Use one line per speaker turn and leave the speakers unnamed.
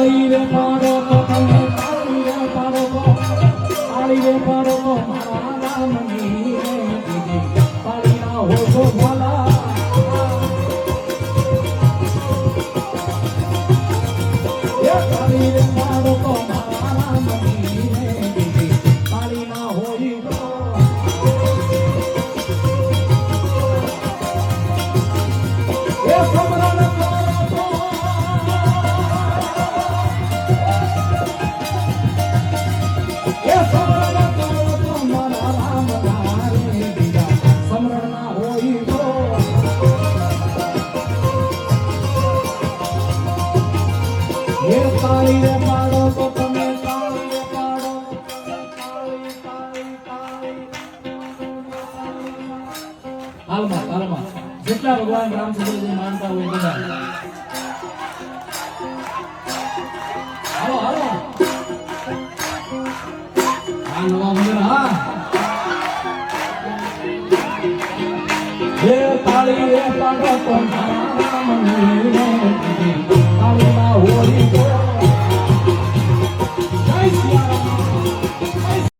તાળી રે પાડો તો તમે તાળી રે પાડો તો તાળી રે પાડો તો મારા રામની તાળી ના હો તો ભલા તાળી રે પાડો તો મારા રામની તાળી ના હોય તાળી રે પાડો તો તમે તાળી રે પાડો હાલમાં જેટલા ભગવાન રામચંદ્રજી માનતા હોય બધા હાલો હાલો આ નવા મંદિર હા હે તાળી રે પાડો તો તાળી ના હોળી